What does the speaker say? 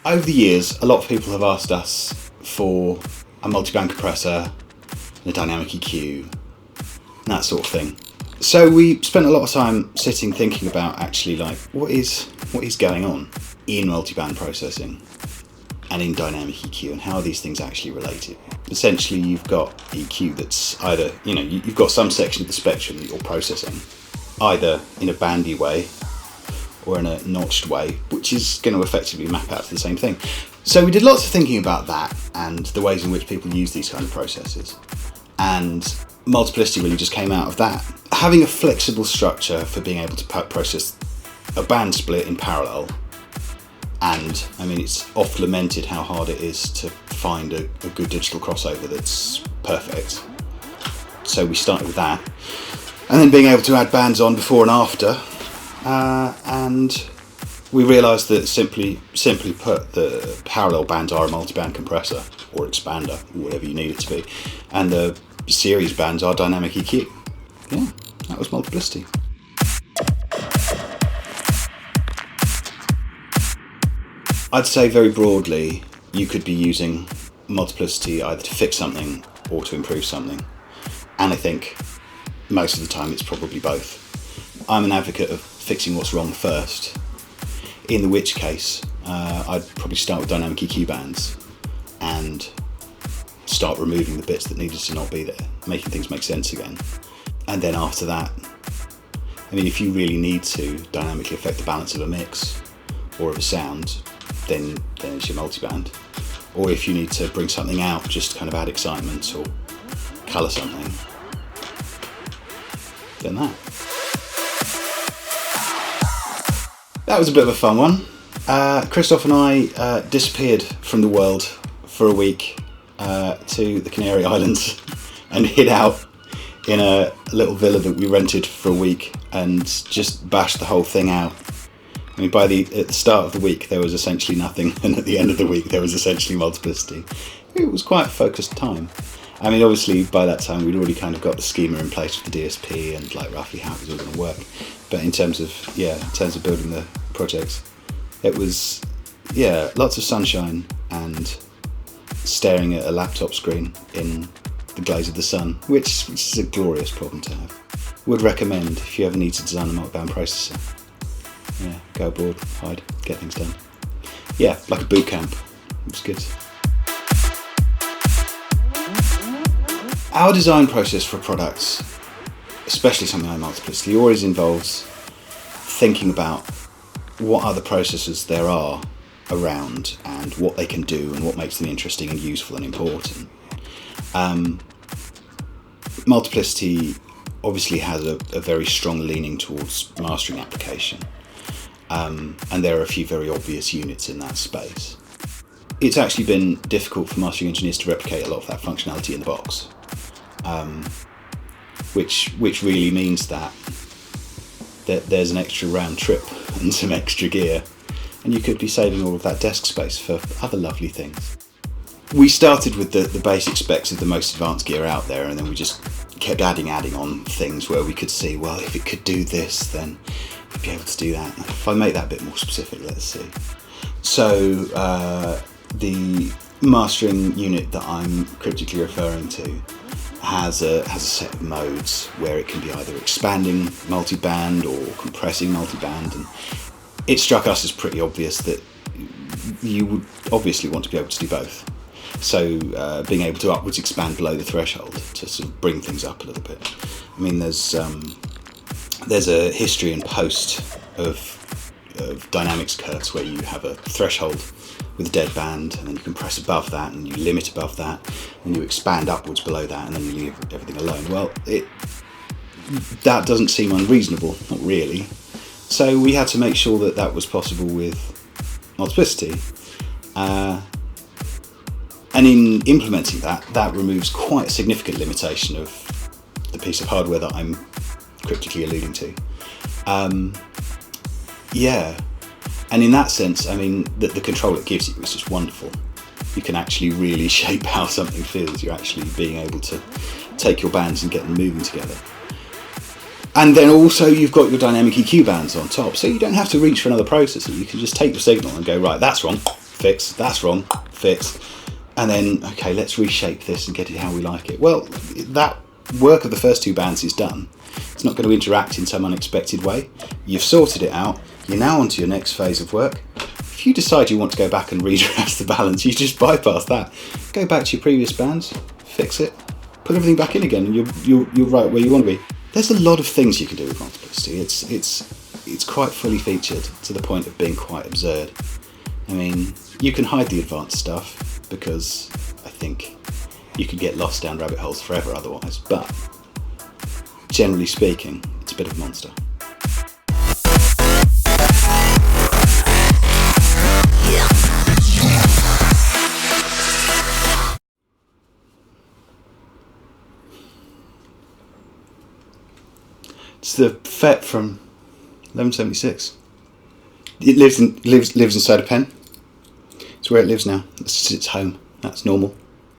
Over the years, a lot of people have asked us for a multiband compressor, a dynamic EQ, and that sort of thing. So we spent a lot of time sitting thinking about actually like what is going on in multiband processing and in dynamic EQ, and how are these things actually related. Essentially, you've got EQ that's either, you've got some section of the spectrum that you're processing, either in a bandy way or in a notched way, which is going to effectively map out to the same thing. So we did lots of thinking about that and the ways in which people use these kind of processes. And Multiplicity really just came out of that. Having a flexible structure for being able to process a band split in parallel. And I mean, it's oft lamented how hard it is to find a good digital crossover that's perfect. So we started with that. And then being able to add bands on before and after. And we realised that simply put, the parallel bands are a multiband compressor or expander, or whatever you need it to be. And the series bands are dynamic EQ. Yeah, that was Multiplicity. I'd say very broadly, you could be using Multiplicity either to fix something or to improve something. And I think most of the time it's probably both. I'm an advocate of fixing what's wrong first, in which case I'd probably start with dynamic EQ bands and start removing the bits that needed to not be there, making things make sense again. And then after that, I mean, if you really need to dynamically affect the balance of a mix or of a sound, then it's your multiband. Or if you need to bring something out, just to kind of add excitement or colour something, then that. That was a bit of a fun one. Christoph and I disappeared from the world for a week to the Canary Islands and hid out in a little villa that we rented for a week and just bashed the whole thing out. I mean, at the start of the week there was essentially nothing, and at the end of the week there was essentially Multiplicity. It was quite a focused time. I mean, obviously by that time we'd already kind of got the schema in place for the DSP and like roughly how it was all going to work. But in terms of building the project, it was lots of sunshine and staring at a laptop screen in the glaze of the sun, which is a glorious problem to have. Would recommend if you ever need to design a multiband processor. Yeah, go abroad, hide, get things done. Yeah, like a boot camp. It was good. Our design process for products, especially something like Multiplicity, always involves thinking about what other processors there are around and what they can do and what makes them interesting and useful and important. Multiplicity obviously has a very strong leaning towards mastering application. And there are a few very obvious units in that space. It's actually been difficult for mastering engineers to replicate a lot of that functionality in the box, which really means that there's an extra round trip and some extra gear, and you could be saving all of that desk space for other lovely things. We started with the basic specs of the most advanced gear out there, and then we just kept adding on things where we could see, well, if it could do this, then we'd be able to do that. If I make that a bit more specific, let's see. So the mastering unit that I'm cryptically referring to has a set of modes where it can be either expanding multiband or compressing multiband, and it struck us as pretty obvious that you would obviously want to be able to do both. So being able to upwards expand below the threshold to sort of bring things up a little bit. I mean, there's a history and post of dynamics curves where you have a threshold with a dead band, and then you compress above that, and you limit above that, and you expand upwards below that, and then you leave everything alone. Well, that doesn't seem unreasonable, not really. So we had to make sure that that was possible with Multiplicity. And in implementing that removes quite a significant limitation of the piece of hardware that I'm cryptically alluding to. And in that sense, I mean, the control it gives you is just wonderful. You can actually really shape how something feels. You're actually being able to take your bands and get them moving together. And then also you've got your dynamic EQ bands on top, so you don't have to reach for another processor. You can just take your signal and go, right, that's wrong, fix. That's wrong, fix. And then, okay, let's reshape this and get it how we like it. Well, that work of the first 2 bands is done. It's not going to interact in some unexpected way. You've sorted it out. You're now on to your next phase of work. If you decide you want to go back and redress the balance, you just bypass that. Go back to your previous bands, fix it, put everything back in again, and you're right where you want to be. There's a lot of things you can do with Multiplicity. It's quite fully featured to the point of being quite absurd. I mean, you can hide the advanced stuff because I think you could get lost down rabbit holes forever otherwise, but generally speaking, it's a bit of a monster. It's the FET from 1176. It lives inside a pen. It's where it lives now. It's its home. That's normal.